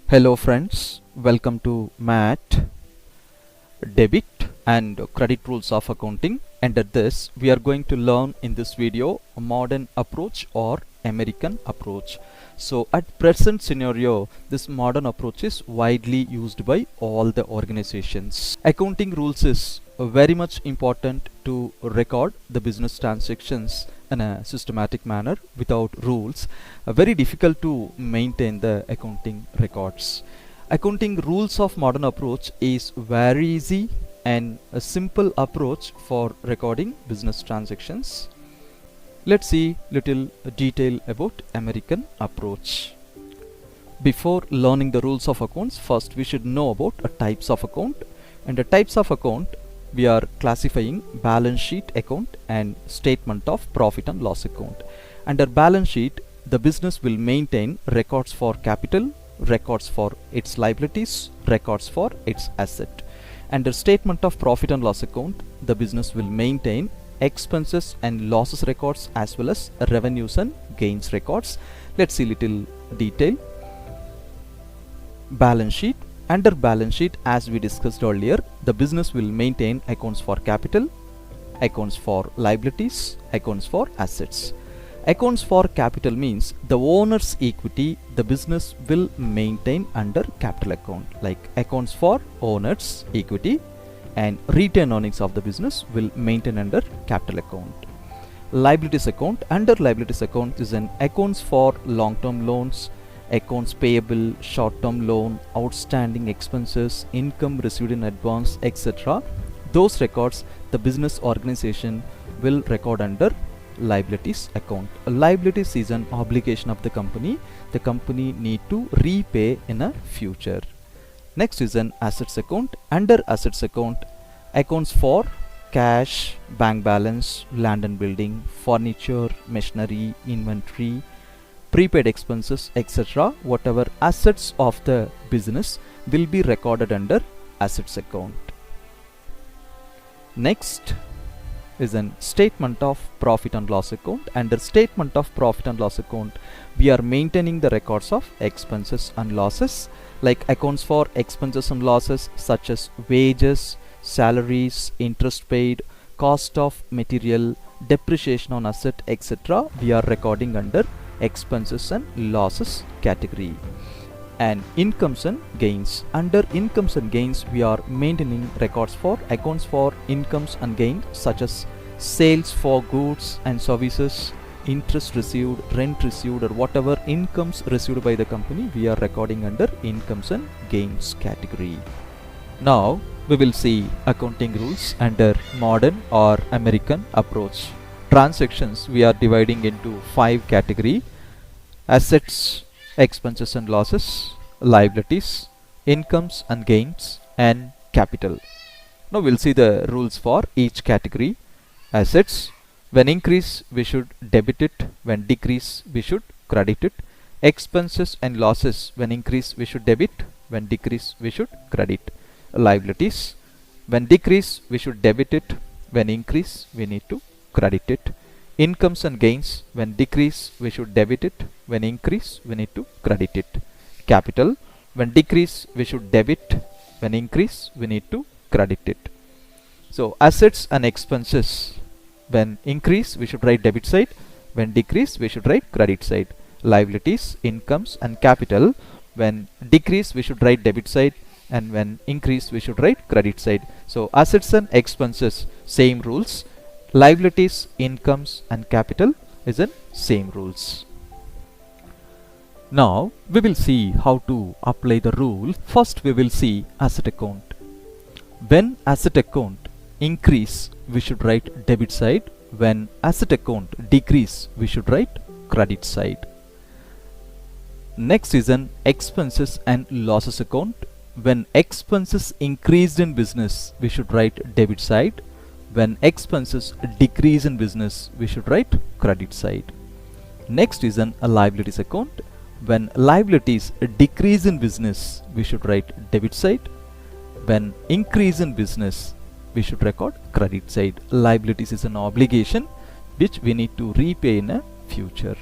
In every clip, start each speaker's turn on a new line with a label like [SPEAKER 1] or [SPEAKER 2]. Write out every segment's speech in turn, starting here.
[SPEAKER 1] Hello friends, welcome to MAT Debit and Credit Rules of Accounting. Under this, we are going to learn in this video a modern approach or American approach. So at present scenario, this modern approach is widely used by all the organizations. Accounting rules is very much important to record the business transactions in a systematic manner. Without rules, very difficult to maintain the accounting records. Accounting rules of modern approach is very easy and a simple approach for recording business transactions. Let's see little detail about American approach. Before learning the rules of accounts, first we should know about types of account. And the types of account, we are classifying balance sheet account and statement of profit and loss account. Under balance sheet, the business will maintain records for capital, records for its liabilities, records for its asset. Under statement of profit and loss account, the business will maintain expenses and losses records as well as revenues and gains records. Let's see little detail. Balance sheet. Under balance sheet, as we discussed earlier, the business will maintain accounts for capital, accounts for liabilities, accounts for assets. Accounts for capital means the owner's equity the business will maintain under capital account, like accounts for owner's equity and retained earnings of the business will maintain under capital account. Liabilities account. Under liabilities account is an accounts for long-term loans, accounts payable, short-term loan, outstanding expenses, income received in advance, etc. Those records the business organization will record under liabilities account. A liabilities is an obligation of the company. The company need to repay in a future. Next is an assets account. Under assets account, accounts for cash, bank balance, land and building, furniture, machinery, inventory, prepaid expenses, etc. Whatever assets of the business will be recorded under assets account. Next is an statement of profit and loss account. Under statement of profit and loss account, we are maintaining the records of expenses and losses, like accounts for expenses and losses such as wages, salaries, interest paid, cost of material, depreciation on asset, etc. We are recording under expenses and losses category. And incomes and gains. Under incomes and gains, we are maintaining records for accounts for incomes and gains such as sales for goods and services, interest received, rent received, or whatever incomes received by the company, we are recording under incomes and gains category. Now we will see accounting rules under modern or American approach. Transactions we are dividing into 5 categories: assets, expenses and losses, liabilities, incomes and gains, and capital. Now we'll see the rules for each category. Assets, when increase we should debit it, when decrease we should credit it. Expenses and losses, when increase we should debit, when decrease we should credit. Liabilities, when decrease we should debit it, when increase we need to credit it. Incomes and gains, when decrease we should debit it, when increase we need to credit it. Capital, when decrease we should debit, when increase we need to credit it. So assets and expenses, when increase we should write debit side, when decrease we should write credit side. Liabilities, incomes and capital, when decrease we should write debit side, and when increase we should write credit side. So assets and expenses, same rules. Liabilities, incomes and capital is in same rules. Now we will see how to apply the rule. First we will see asset account. When asset account increase we should write debit side, when asset account decrease we should write credit side. Next is an expenses and losses account. When expenses increased in business we should write debit side, when expenses decrease in business we should write credit side. Next is a liabilities account. When liabilities decrease in business we should write debit side, when increase in business we should record credit side. Liabilities is an obligation which we need to repay in a future.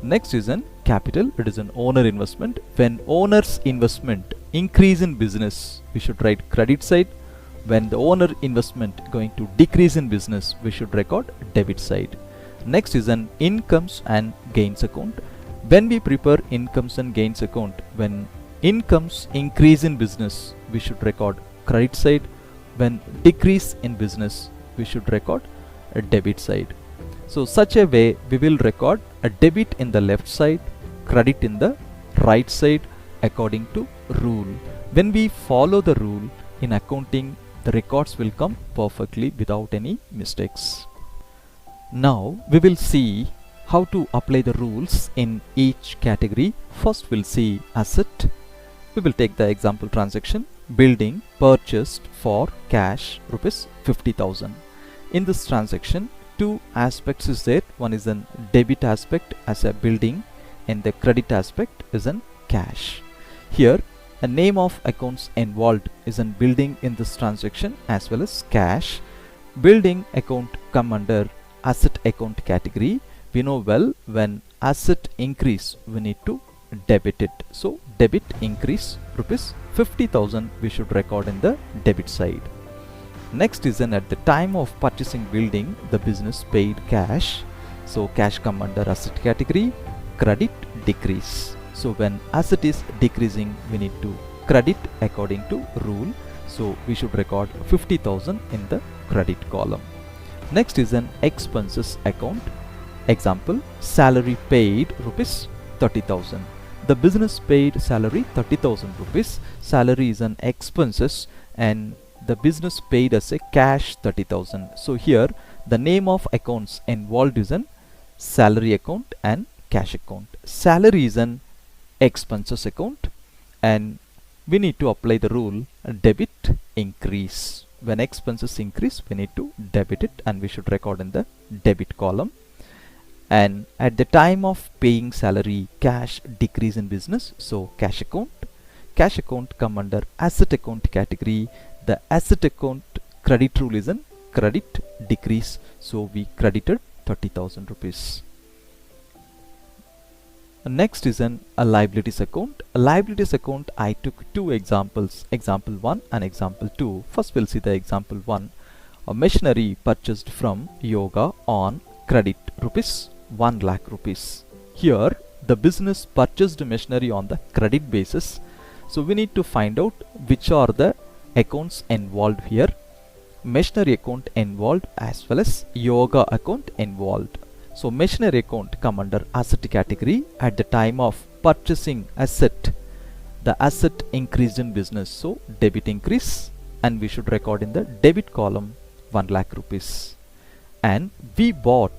[SPEAKER 1] Next is an capital. It is an owner investment. When owner's investment increase in business, we should write credit side. When the owner investment going to decrease in business, we should record debit side. Next is an incomes and gains account. When we prepare incomes and gains account, when incomes increase in business, we should record credit side. When decrease in business, we should record a debit side. So such a way we will record a debit in the left side, credit in the right side according to rule. When we follow the rule in accounting, the records will come perfectly without any mistakes. Now we will see how to apply the rules in each category. First we'll see asset. We will take the example transaction. Building purchased for cash rupees 50,000. In this transaction, two aspects is there. One is an debit aspect as a building and the credit aspect is an cash. Here a name of accounts involved is an building in this transaction as well as cash. Building account come under asset account category. We know well when asset increase we need to debit it. So debit increase rupees 50,000 we should record in the debit side. Next is at the time of purchasing building, the business paid cash. So cash come under asset category, credit decrease. So when asset is decreasing, we need to credit according to rule. So we should record 50,000 in the credit column. Next is an expenses account. Example, salary paid rupees 30,000. The business paid salary 30,000 rupees. Salary is an expenses and the business paid as a cash 30,000. So here the name of accounts involved is an salary account and cash account. Salary is an expenses account and we need to apply the rule debit increase. When expenses increase, we need to debit it and we should record in the debit column. And at the time of paying salary, cash decrease in business, so cash account. Cash account come under asset account category. The asset account credit rule is an credit decrease, so we credited 30,000 rupees. Next is a liabilities account. A liabilities account, I took two examples, example 1 and example 2. First we'll see the example 1. A machinery purchased from Yoga on credit rupees 1 lakh rupees. Here the business purchased machinery on the credit basis. So we need to find out which are the accounts involved here. Machinery account involved as well as Yoga account involved. So machinery account come under asset category. At the time of purchasing asset, the asset increased in business, so debit increase and we should record in the debit column 1 lakh rupees. And we bought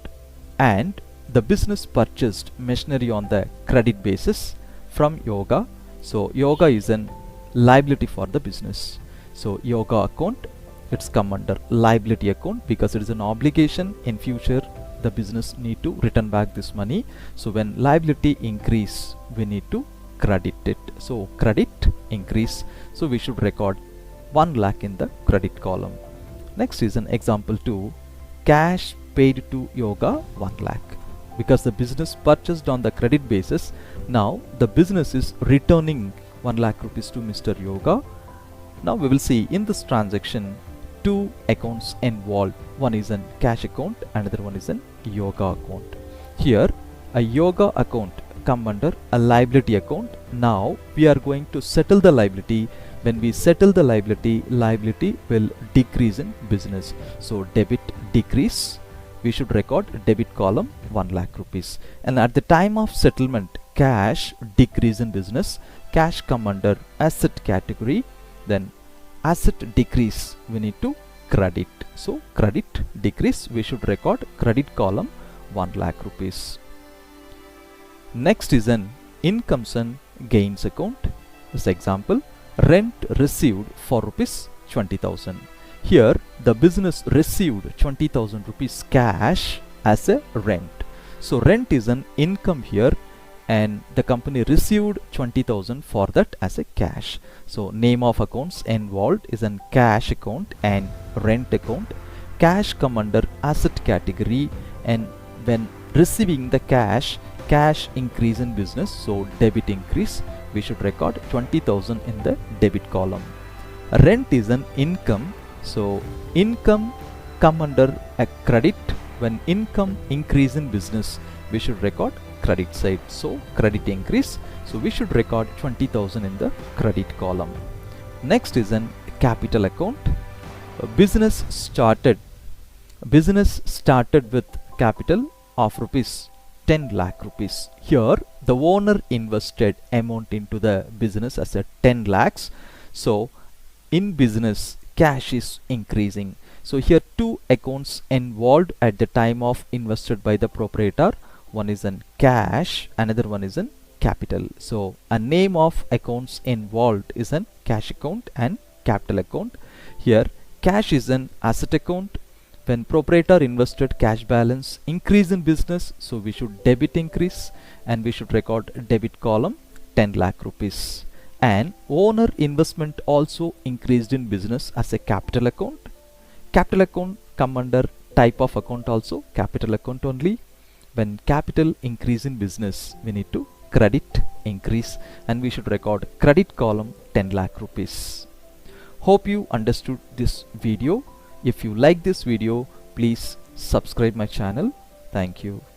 [SPEAKER 1] and the business purchased machinery on the credit basis from Yoga. So Yoga is an liability for the business. So Yoga account, it's come under liability account because it is an obligation. In future the business need to return back this money. So when liability increase, we need to credit it. So credit increase. So we should record 1 lakh in the credit column. Next is an example 2. Cash paid to Yoga 1 lakh. Because the business purchased on the credit basis, now the business is returning 1 lakh rupees to Mr. Yoga. Now we will see in this transaction two accounts involved. One is a cash account, another one is a Yoga account. Here a Yoga account come under a liability account. Now we are going to settle the liability. When we settle the liability, liability will decrease in business. So debit decrease, we should record debit column 1 lakh rupees. And at the time of settlement, cash decrease in business. Cash come under asset category. Then asset decrease, we need to credit. So credit decrease, we should record credit column 1 lakh rupees. Next is an incomes and gains account. This example, rent received for rupees 20,000. Here the business received 20,000 rupees cash as a rent. So rent is an income here and the company received 20,000 for that as a cash. So name of accounts involved is an cash account and rent account. Cash come under asset category and when receiving the cash increase in business, so debit increase, we should record 20,000 in the debit column. Rent is an income, so income come under a credit. When income increase in business, we should record credit side, so credit increase, so we should record 20,000 in the credit column. Next is an capital account. Business started with capital of rupees 10 lakh rupees. Here the owner invested amount into the business as a 10 lakhs, so in business cash is increasing. So here two accounts involved at the time of invested by the proprietor. One is in cash, another one is in capital. So a name of accounts involved is an cash account and capital account. Here cash is an asset account. When proprietor invested cash balance increase in business, so we should debit increase and we should record debit column 10 lakh rupees. And owner investment also increased in business as a capital account. Capital account come under type of account also capital account only. When capital increase in business, we need to credit increase and we should record credit column 10 lakh rupees. Hope you understood this video. If you like this video, please subscribe my channel. Thank you.